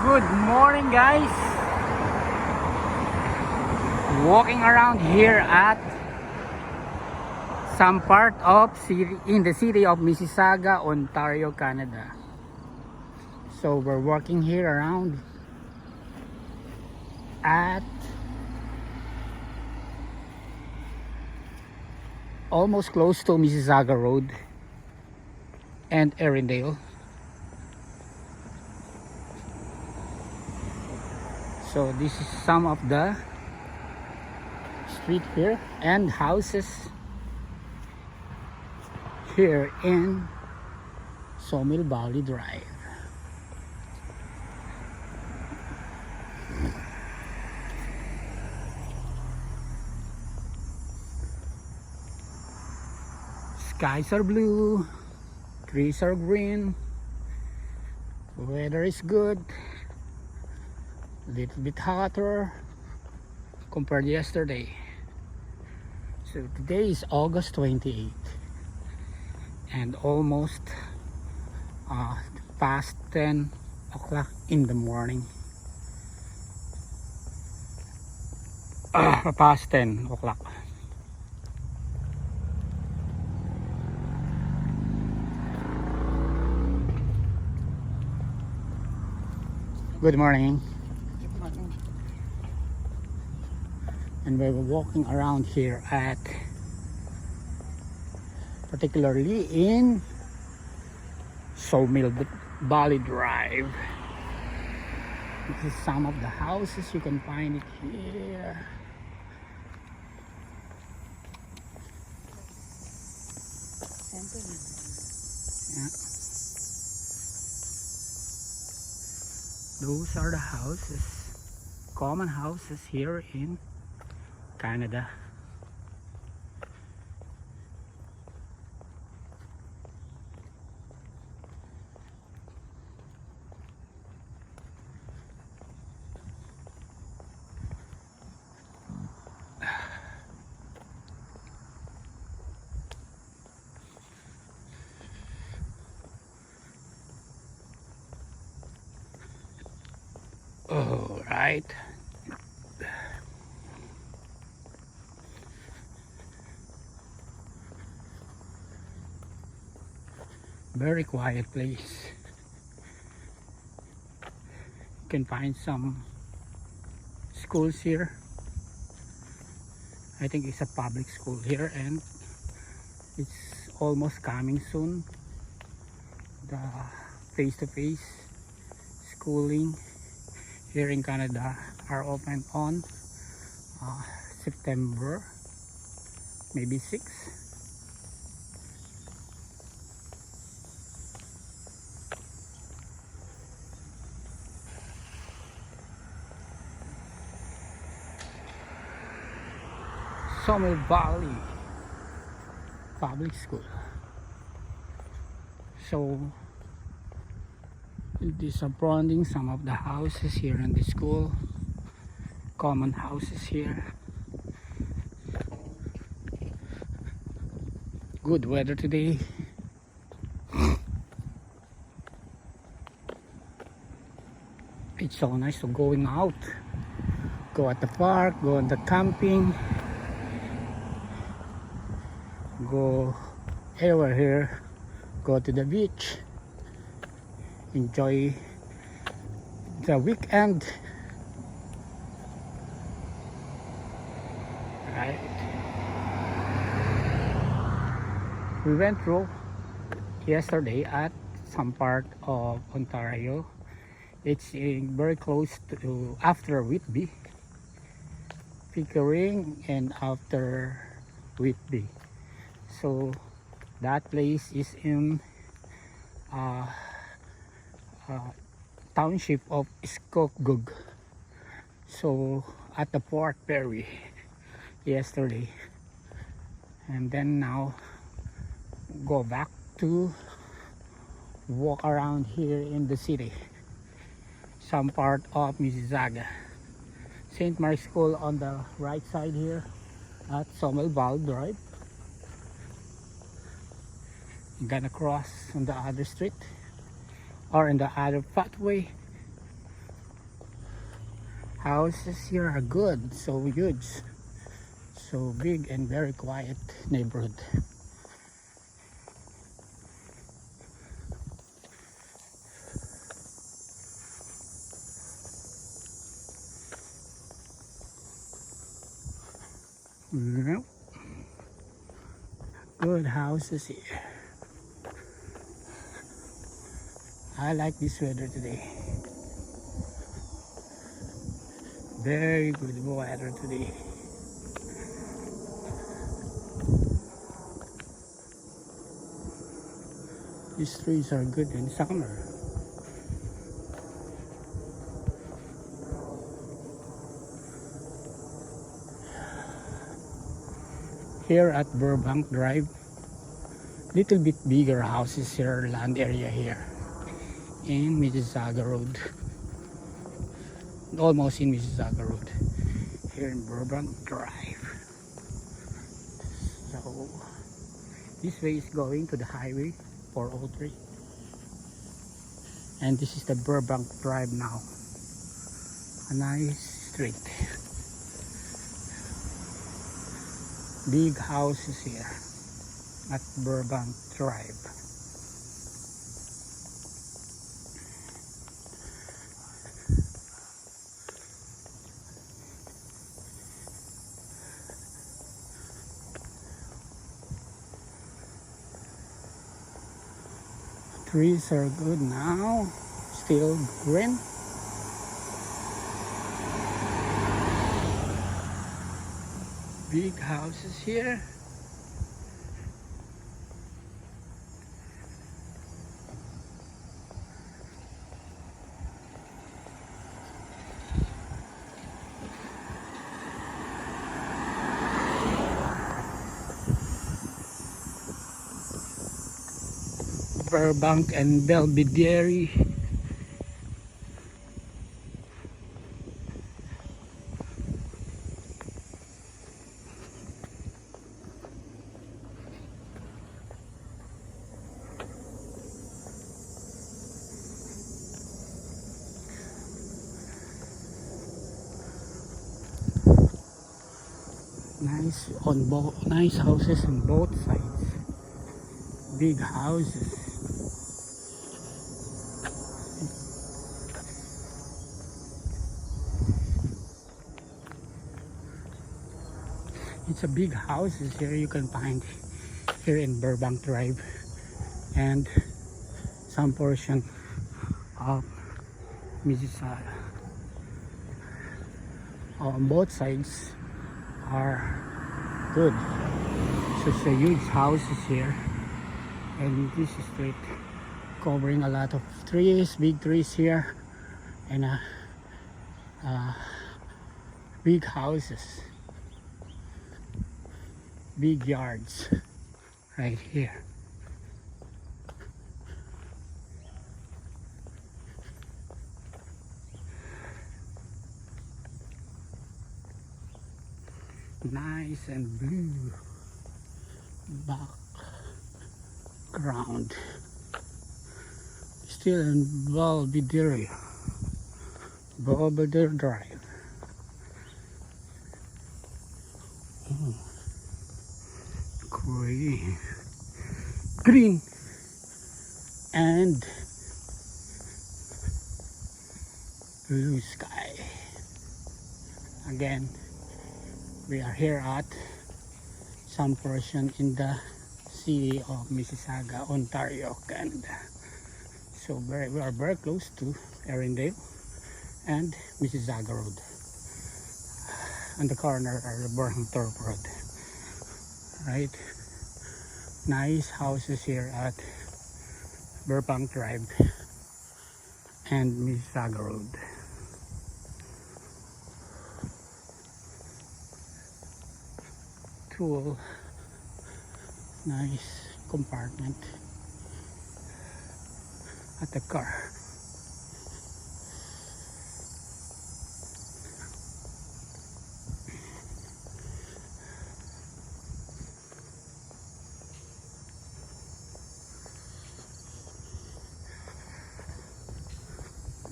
Good morning, guys. Walking around here at some part of in the city of Mississauga, Ontario, Canada. So we're walking here around at almost close to Mississauga Road and Erindale. So this is some of the street here and houses here in SawMill Valley Drive. Skies are blue, trees are green, weather is good, a little bit hotter compared to yesterday. So today is August 28th and almost past 10 o'clock in the morning. Past 10 o'clock. Good morning. And we were walking around here at particularly in SawMill Valley Drive. This is some of the houses, you can find it here. Yeah. Those are the houses, common houses here in Canada. All right. Very quiet place. You can find some schools here. I think it's a public school here and it's almost coming soon. The face-to-face schooling here in Canada are open on September maybe 6. SawMill Valley Public School. So it is surrounding some of the houses here in the school, common houses here. Good weather today. It's so nice to going out, go at the park, go on the camping, go anywhere here, go to the beach, enjoy the weekend. Right, we went through yesterday at some part of Ontario. It's very close to after Whitby, Pickering, and after Whitby. So that place is in township of Skogug. So at the Port Perry yesterday, and then now go back to walk around here in the city, some part of Mississauga. St. Mary's School on the right side here at SawMill Valley Drive. You're gonna cross on the other street or in the other pathway Houses here are good, so huge, so big, and very quiet neighborhood. Yep. Good houses here. I like this weather today. Very good weather today. These trees are good in summer. Here at Burbank Drive, little bit bigger houses here, land area here in Mississauga Road. Almost in Mississauga Road. Here in Burbank Drive. So this way is going to the highway 403. And this is the Burbank Drive now. A nice street. Big houses here at Burbank Drive. Trees are good now, still green. Big houses here. Burbank and Belvedere. Nice houses on both sides. Big houses. It's a big houses here you can find here in Burbank Drive, and some portion of Mississauga. On both sides are good. So it's a huge houses here, and this street covering a lot of trees, big trees here, and big houses, big yards right here. Nice and blue background. Still in Belvedere Drive. Oh, green and blue sky. Again, we are here at some portion in the city of Mississauga, Ontario, Canada. So we are very close to Erindale and Mississauga Road. On the corner are the Burbank Road. Right? Nice houses here at Burbank Drive and Mississauga Road. Cool, nice compartment at the car.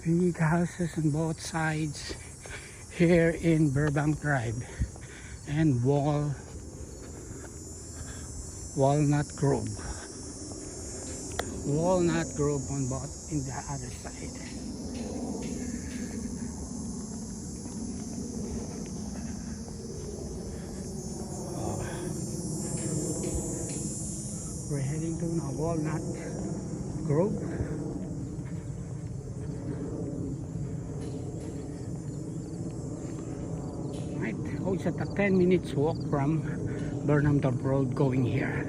Big houses on both sides, here in Burbank Drive and Walnut Grove. Walnut Grove on both in the other side. We're heading to now Walnut Grove. Right, oh, it's at a 10 minutes walk from Burnham Road going here.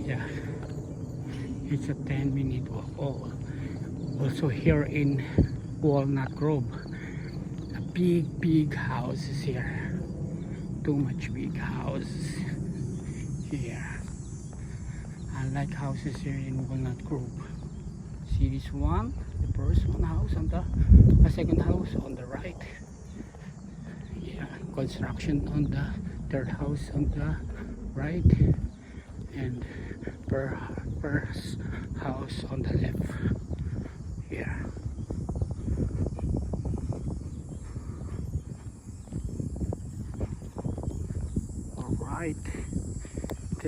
Yeah, it's a 10-minute walk. Oh, also here in Walnut Grove, a big houses here. Too much big houses here. I like houses here in Walnut Grove. See this one, the first one house on the second house on the right. Yeah, construction on the third house on the right, and first house on the left. Yeah. All right.